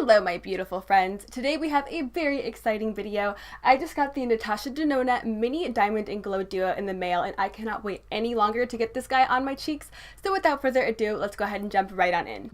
Hello my beautiful friends. Today we have a very exciting video. I just got the NATASHA DENONA Mini Diamond and Glow Duo in the mail and I cannot wait any longer to get this guy on my cheeks. So without further ado, let's go ahead and jump right on in.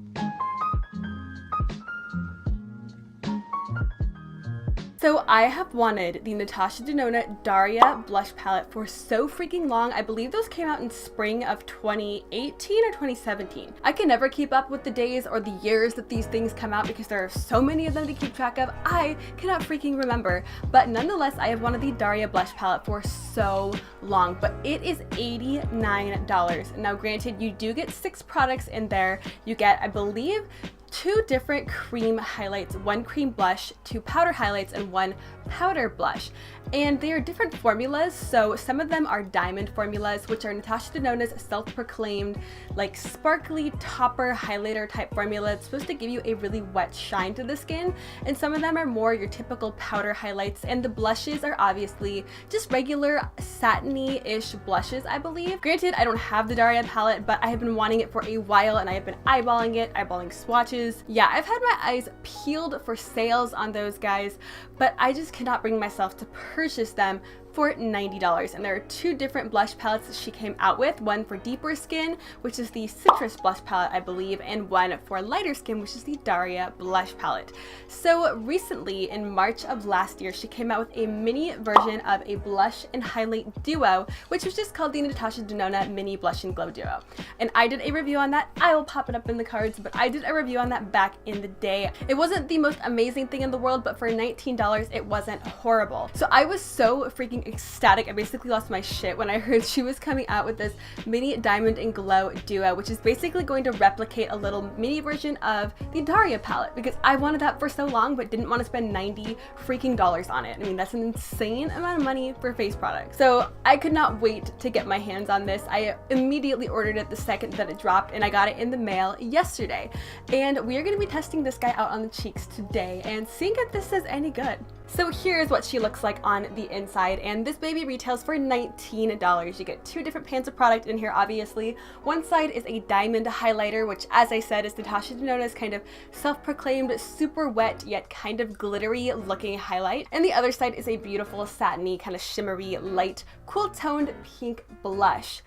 So I have wanted the NATASHA DENONA Darya blush palette for so freaking long. I believe those came out in spring of 2018 or 2017. I can never keep up with the days or the years that these things come out because there are so many of them to keep track of. I cannot freaking remember. But nonetheless, I have wanted the Darya blush palette for so long, but it is $89. Now granted, you do get 6 products in there. You get, I believe, 2 different cream highlights, 1 cream blush, 2 powder highlights, and 1 powder blush. And they are different formulas, so some of them are diamond formulas, which are NATASHA DENONA's self-proclaimed like sparkly topper highlighter type formula. It's supposed to give you a really wet shine to the skin, and some of them are more your typical powder highlights, and the blushes are obviously just regular satiny-ish blushes, I believe. Granted, I don't have the Darya palette, but I have been wanting it for a while, and I have been eyeballing it, eyeballing swatches. Yeah, I've had my eyes peeled for sales on those guys, but I just cannot bring myself to purchase them for $90. And there are 2 different blush palettes that she came out with, one for deeper skin, which is the citrus blush palette, I believe, and one for lighter skin, which is the Darya blush palette. So recently, in March of last year, she came out with a mini version of a blush and highlight duo, which was just called the NATASHA DENONA Mini Blush and Glow Duo. And I did a review on that. I will pop it up in the cards, but I did a review on that back in the day. It wasn't the most amazing thing in the world, but for $19, it wasn't horrible. So I was so freaking ecstatic. I basically lost my shit when I heard she was coming out with this mini diamond and glow duo, which is basically going to replicate a little mini version of the Darya palette, because I wanted that for so long but didn't want to spend $90 freaking on it. I mean, that's an insane amount of money for face products. So I could not wait to get my hands on this. I immediately ordered it the second that it dropped, and I got it in the mail yesterday. And we are going to be testing this guy out on the cheeks today and seeing if this is any good. So here's what she looks like on the inside, and this baby retails for $19. You get 2 different pans of product in here, obviously. One side is a diamond highlighter, which, as I said, is NATASHA DENONA's kind of self-proclaimed super wet yet kind of glittery looking highlight. And the other side is a beautiful satiny, kind of shimmery, light, cool-toned pink blush.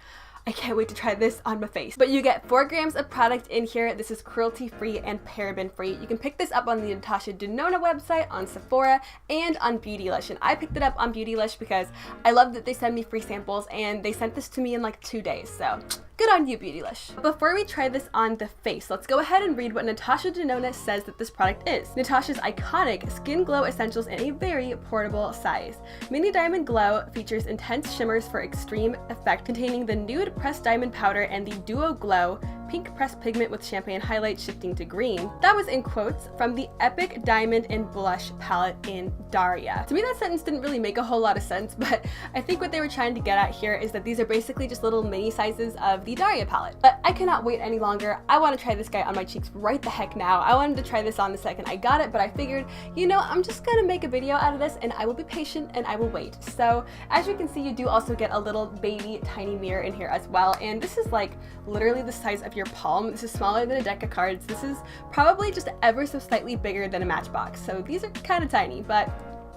I can't wait to try this on my face. But you get 4 grams of product in here. This is cruelty-free and paraben-free. You can pick this up on the NATASHA DENONA website, on Sephora, and on Beautylish. And I picked it up on Beautylish because I love that they send me free samples, and they sent this to me in like 2 days. So good on you, Beautylish. Before we try this on the face, let's go ahead and read what NATASHA DENONA says that this product is. NATASHA's iconic skin glow essentials in a very portable size. Mini Diamond Glow features intense shimmers for extreme effect, containing the nude pressed diamond powder and the Duo Glow pink pressed pigment with champagne highlight shifting to green. That was in quotes from the Epic Diamond and Blush palette in Darya. To me, that sentence didn't really make a whole lot of sense, but I think what they were trying to get at here is that these are basically just little mini sizes of the Darya palette. But I cannot wait any longer. I want to try this guy on my cheeks right the heck now. I wanted to try this on the second I got it, but I figured, you know, I'm just gonna make a video out of this and I will be patient and I will wait. So as you can see, you do also get a little baby tiny mirror in here as well, and this is like literally the size of your palm. This is smaller than a deck of cards. This is probably just ever so slightly bigger than a Matchbox. So these are kind of tiny, but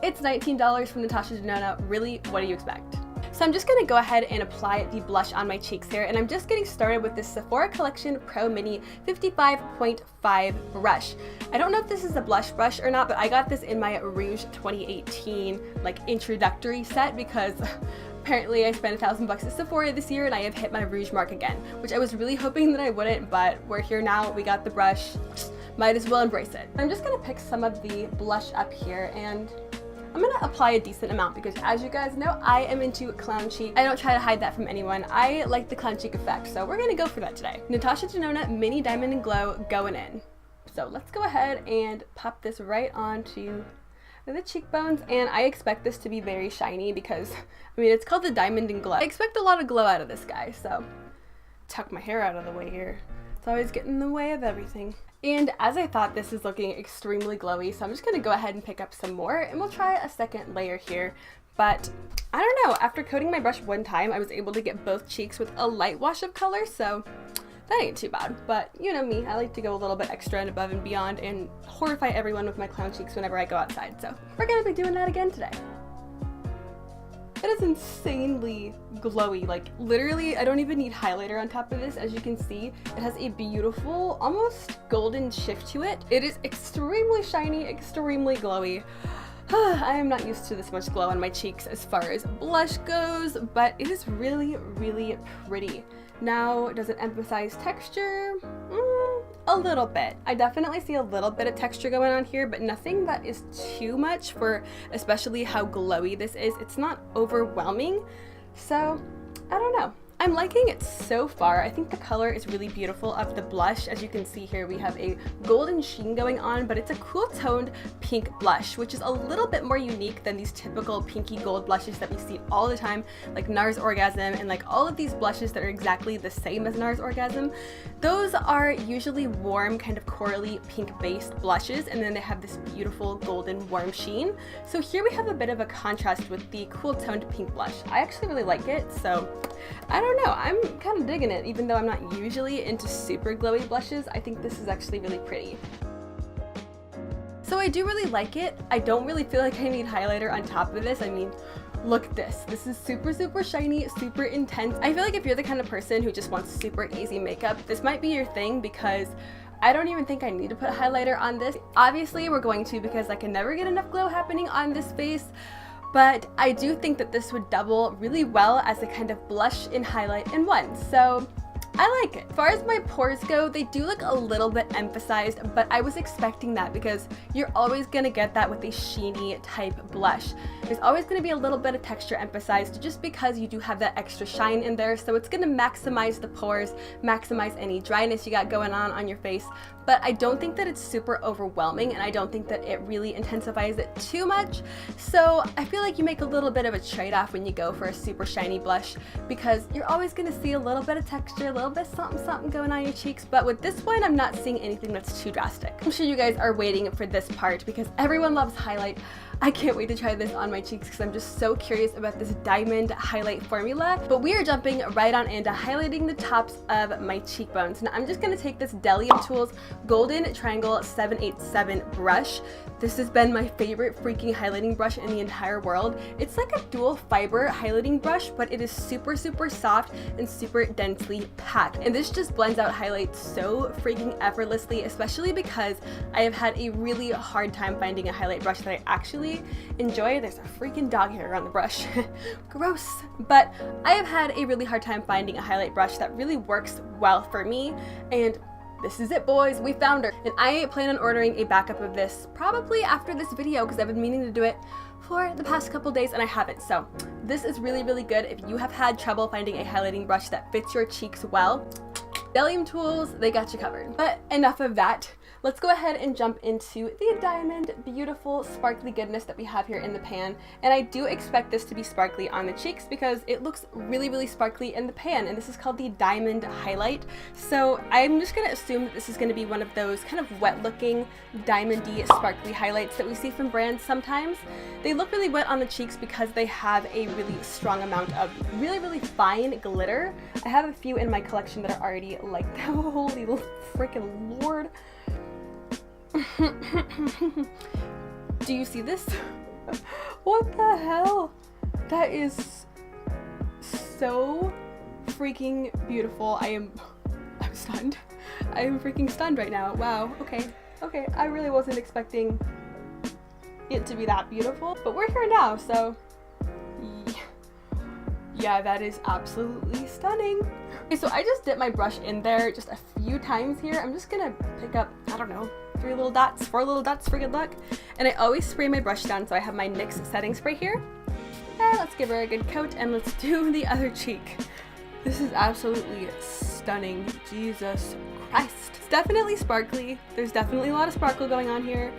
it's $19 from NATASHA DENONA. Really, what do you expect? So I'm just going to go ahead and apply the blush on my cheeks here, and I'm just getting started with this Sephora Collection Pro Mini 55.5 brush. I don't know if this is a blush brush or not, but I got this in my Rouge 2018 like introductory set because apparently I spent $1,000 at Sephora this year and I have hit my Rouge mark again, which I was really hoping that I wouldn't, but we're here now, we got the brush, might as well embrace it. I'm just gonna pick some of the blush up here, and I'm gonna apply a decent amount because, as you guys know, I am into clown cheek. I don't try to hide that from anyone. I like the clown cheek effect, so we're gonna go for that today. NATASHA DENONA Mini Diamond and Glow going in. So let's go ahead and pop this right onto the cheekbones, and I expect this to be very shiny because, I mean, it's called the Diamond and Glow. I expect a lot of glow out of this guy, so tuck my hair out of the way here. It's always getting in the way of everything. And as I thought, this is looking extremely glowy, so I'm just gonna go ahead and pick up some more, and we'll try a second layer here. But I don't know, after coating my brush one time, I was able to get both cheeks with a light wash of color, so That ain't too bad, but you know me, I like to go a little bit extra and above and beyond and horrify everyone with my clown cheeks whenever I go outside, so we're gonna be doing that again today. It is insanely glowy, like literally I don't even need highlighter on top of this. As you can see, it has a beautiful, almost golden shift to it. It is extremely shiny, extremely glowy. I am not used to this much glow on my cheeks as far as blush goes, but it is really, really pretty. Now, does it emphasize texture? A little bit. I definitely see a little bit of texture going on here, but nothing that is too much for especially how glowy this is. It's not overwhelming, so I don't know. I'm liking it so far. I think the color is really beautiful of the blush. As you can see here, we have a golden sheen going on, but it's a cool toned pink blush, which is a little bit more unique than these typical pinky gold blushes that we see all the time, like NARS Orgasm and like all of these blushes that are exactly the same as NARS Orgasm. Those are usually warm, kind of corally pink based blushes, and then they have this beautiful golden warm sheen. So here we have a bit of a contrast with the cool toned pink blush. I actually really like it, so I don't know, I'm kind of digging it. Even though I'm not usually into super glowy blushes, I think this is actually really pretty. So I do really like it. I don't really feel like I need highlighter on top of this. I mean, look at this. This is super, super shiny, super intense. I feel like if you're the kind of person who just wants super easy makeup, this might be your thing, because I don't even think I need to put highlighter on this. Obviously, we're going to, because I can never get enough glow happening on this face. But I do think that this would double really well as a kind of blush and highlight in one. So I like it. As far as my pores go, they do look a little bit emphasized, but I was expecting that because you're always gonna get that with a sheeny type blush. There's always gonna be a little bit of texture emphasized just because you do have that extra shine in there, so it's gonna maximize the pores, maximize any dryness you got going on your face. But I don't think that it's super overwhelming, and I don't think that it really intensifies it too much. So I feel like you make a little bit of a trade-off when you go for a super shiny blush, because you're always gonna see a little bit of texture, a little bit something going on your cheeks. But with this one, I'm not seeing anything that's too drastic. I'm sure you guys are waiting for this part because everyone loves highlight. I can't wait to try this on my cheeks because I'm just so curious about this diamond highlight formula. But we are jumping right on into highlighting the tops of my cheekbones. Now I'm just going to take this Darya Tools Golden Triangle 787 brush. This has been my favorite freaking highlighting brush in the entire world. It's like a dual fiber highlighting brush, but it is super, super soft and super densely packed. And this just blends out highlights so freaking effortlessly, especially because I have had a really hard time finding a highlight brush that I actually enjoy. There's a freaking dog hair on the brush. Gross. But I have had a really hard time finding a highlight brush that really works well for me, and this is it, boys. We found her. And I plan on ordering a backup of this probably after this video because I've been meaning to do it for the past couple days and I haven't. So this is really, really good if you have had trouble finding a highlighting brush that fits your cheeks well. Darya Tools, they got you covered. But enough of that. Let's go ahead and jump into the diamond, beautiful, sparkly goodness that we have here in the pan. And I do expect this to be sparkly on the cheeks because it looks really, really sparkly in the pan. And this is called the diamond highlight. So I'm just gonna assume that this is gonna be one of those kind of wet looking, diamondy, sparkly highlights that we see from brands sometimes. They look really wet on the cheeks because they have a really strong amount of really, really fine glitter. I have a few in my collection that are already like that. Holy freaking Lord. Do you see this? What the hell? That is so freaking beautiful. I'm stunned. I am freaking stunned right now. Wow. Okay. I really wasn't expecting it to be that beautiful, but we're here now, so yeah, that is absolutely stunning. Okay, so I just dipped my brush in there just a few times here. I'm just gonna pick up, I don't know, 4 little dots for good luck. And I always spray my brush down, so I have my NYX setting spray here. And let's give her a good coat and let's do the other cheek. This is absolutely stunning. Jesus Christ. It's definitely sparkly. There's definitely a lot of sparkle going on here,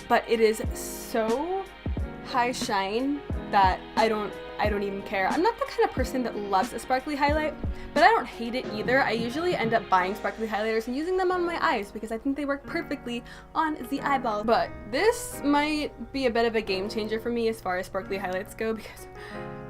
but it is so high shine that I don't even care. I'm not the kind of person that loves a sparkly highlight, but I don't hate it either. I usually end up buying sparkly highlighters and using them on my eyes because I think they work perfectly on the eyeball. But this might be a bit of a game changer for me as far as sparkly highlights go because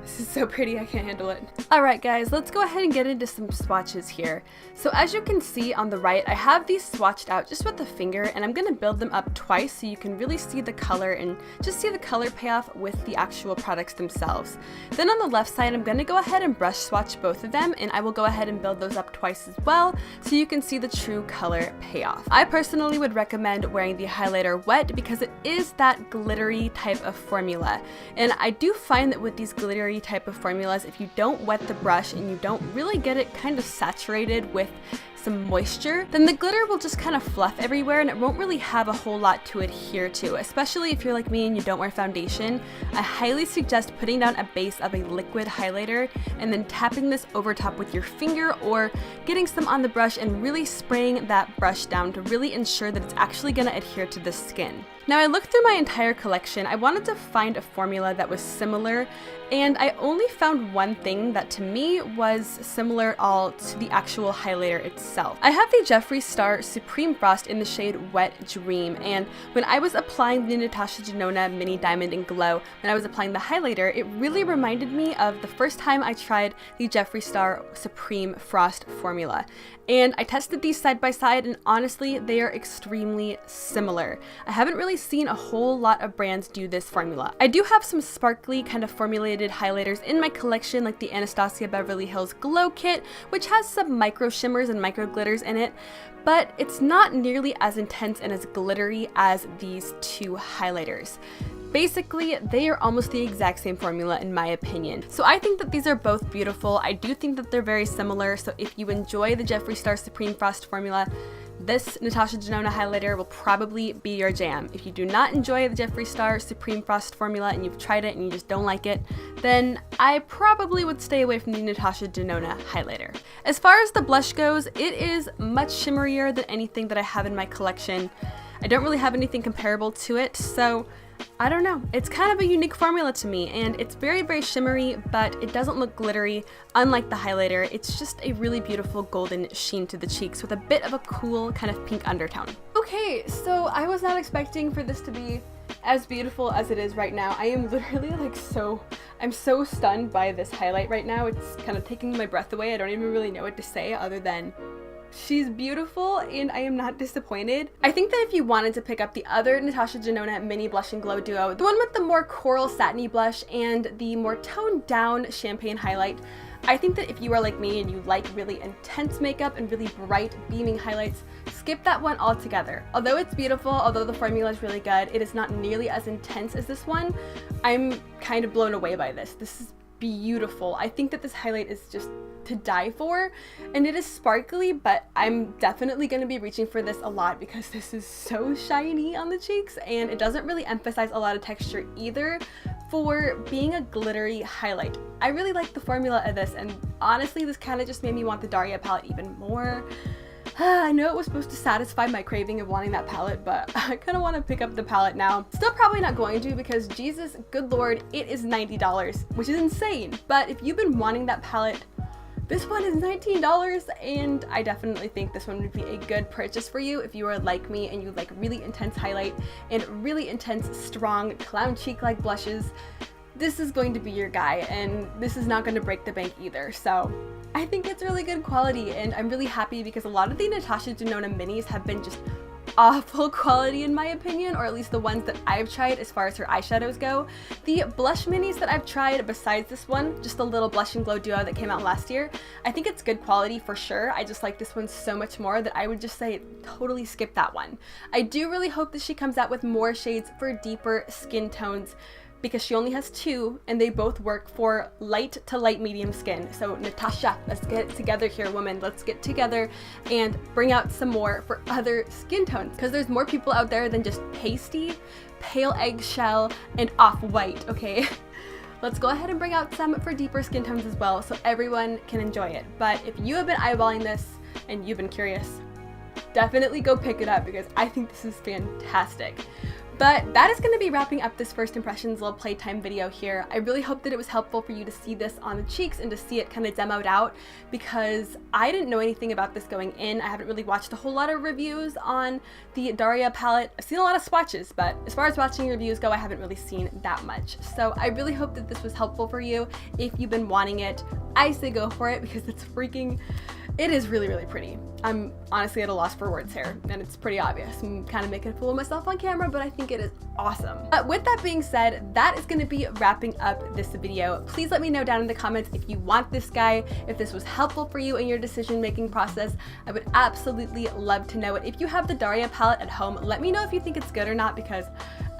This is so pretty, I can't handle it. Alright guys, let's go ahead and get into some swatches here. So as you can see on the right, I have these swatched out just with the finger, and I'm going to build them up twice so you can really see the color and just see the color payoff with the actual products themselves. Then on the left side, I'm going to go ahead and brush swatch both of them, and I will go ahead and build those up twice as well so you can see the true color payoff. I personally would recommend wearing the highlighter wet because it is that glittery type of formula, and I do find that with these glittery type of formulas, if you don't wet the brush and you don't really get it kind of saturated with some moisture, then the glitter will just kind of fluff everywhere and it won't really have a whole lot to adhere to. Especially if you're like me and you don't wear foundation, I highly suggest putting down a base of a liquid highlighter and then tapping this over top with your finger or getting some on the brush and really spraying that brush down to really ensure that it's actually going to adhere to the skin. Now I looked through my entire collection, I wanted to find a formula that was similar, and I only found one thing that to me was similar all to the actual highlighter itself. I have the Jeffree Star Supreme Frost in the shade Wet Dream, and when I was applying the Natasha Denona Mini Diamond and Glow, when I was applying the highlighter, it really reminded me of the first time I tried the Jeffree Star Supreme Frost formula. And I tested these side by side, and honestly, they are extremely similar. I haven't really seen a whole lot of brands do this formula. I do have some sparkly kind of formulated highlighters in my collection, like the Anastasia Beverly Hills Glow Kit, which has some micro shimmers and micro glitters in it, but it's not nearly as intense and as glittery as these two highlighters. Basically, they are almost the exact same formula in my opinion. So I think that these are both beautiful. I do think that they're very similar, so if you enjoy the Jeffree Star Supreme Frost formula, this Natasha Denona highlighter will probably be your jam. If you do not enjoy the Jeffree Star Supreme Frost formula and you've tried it and you just don't like it, then I probably would stay away from the Natasha Denona highlighter. As far as the blush goes, it is much shimmerier than anything that I have in my collection. I don't really have anything comparable to it, so I don't know. It's kind of a unique formula to me, and it's very, very shimmery, but it doesn't look glittery, unlike the highlighter. It's just a really beautiful golden sheen to the cheeks with a bit of a cool kind of pink undertone. Okay, so I was not expecting for this to be as beautiful as it is right now. I am literally like I'm so stunned by this highlight right now. It's kind of taking my breath away. I don't even really know what to say other than she's beautiful, and I am not disappointed. I think that if you wanted to pick up the other Natasha Denona Mini Blush and Glow Duo, the one with the more coral satiny blush and the more toned down champagne highlight, I think that if you are like me and you like really intense makeup and really bright beaming highlights, skip that one altogether. Although it's beautiful, although the formula is really good, it is not nearly as intense as this one. I'm kind of blown away by this. This is beautiful. I think that this highlight is just to die for, and it is sparkly, but I'm definitely going to be reaching for this a lot because this is so shiny on the cheeks, and it doesn't really emphasize a lot of texture either for being a glittery highlight. I really like the formula of this, and honestly this kind of just made me want the Darya palette even more. I know it was supposed to satisfy my craving of wanting that palette, but I kind of want to pick up the palette now. Still probably not going to because Jesus, good lord, it is $90, which is insane. But if you've been wanting that palette, this one is $19, and I definitely think this one would be a good purchase for you if you are like me and you like really intense highlight and really intense, strong, clown cheek-like blushes. This is going to be your guy, and this is not going to break the bank either. So I think it's really good quality, and I'm really happy because a lot of the Natasha Denona minis have been just awful quality in my opinion, or at least the ones that I've tried as far as her eyeshadows go. The blush minis that I've tried besides this one, just the little blush and glow duo that came out last year, I think it's good quality for sure. I just like this one so much more that I would just say totally skip that one. I do really hope that she comes out with more shades for deeper skin tones, because she only has two and they both work for light to light medium skin. So Natasha, let's get it together here, woman. Let's get together and bring out some more for other skin tones, because there's more people out there than just pasty, pale eggshell, and off-white, okay? Let's go ahead and bring out some for deeper skin tones as well so everyone can enjoy it. But if you have been eyeballing this and you've been curious, definitely go pick it up because I think this is fantastic. But that is going to be wrapping up this first impressions little playtime video here. I really hope that it was helpful for you to see this on the cheeks and to see it kind of demoed out, because I didn't know anything about this going in. I haven't really watched a whole lot of reviews on the Darya palette. I've seen a lot of swatches, but as far as watching reviews go, I haven't really seen that much. So I really hope that this was helpful for you. If you've been wanting it, I say go for it, because it is really, really pretty. I'm honestly at a loss for words here, and it's pretty obvious. I'm kind of making a fool of myself on camera, but I think it is awesome. But with that being said, that is going to be wrapping up this video. Please let me know down in the comments if you want this guy, if this was helpful for you in your decision-making process. I would absolutely love to know it. If you have the Darya palette at home, let me know if you think it's good or not, because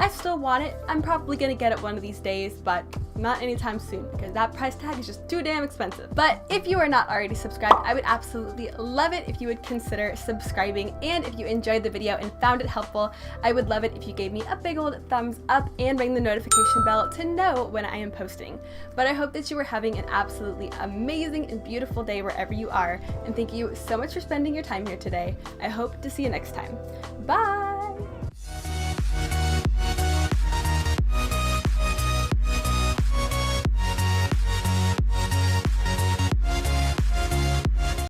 I still want it. I'm probably going to get it one of these days, but not anytime soon, because that price tag is just too damn expensive. But if you are not already subscribed, I would absolutely love it if you would consider subscribing. And if you enjoyed the video and found it helpful, I would love it if you gave me a big old thumbs up and ring the notification bell to know when I am posting. But I hope that you are having an absolutely amazing and beautiful day wherever you are, and thank you so much for spending your time here today. I hope to see you next time. Bye!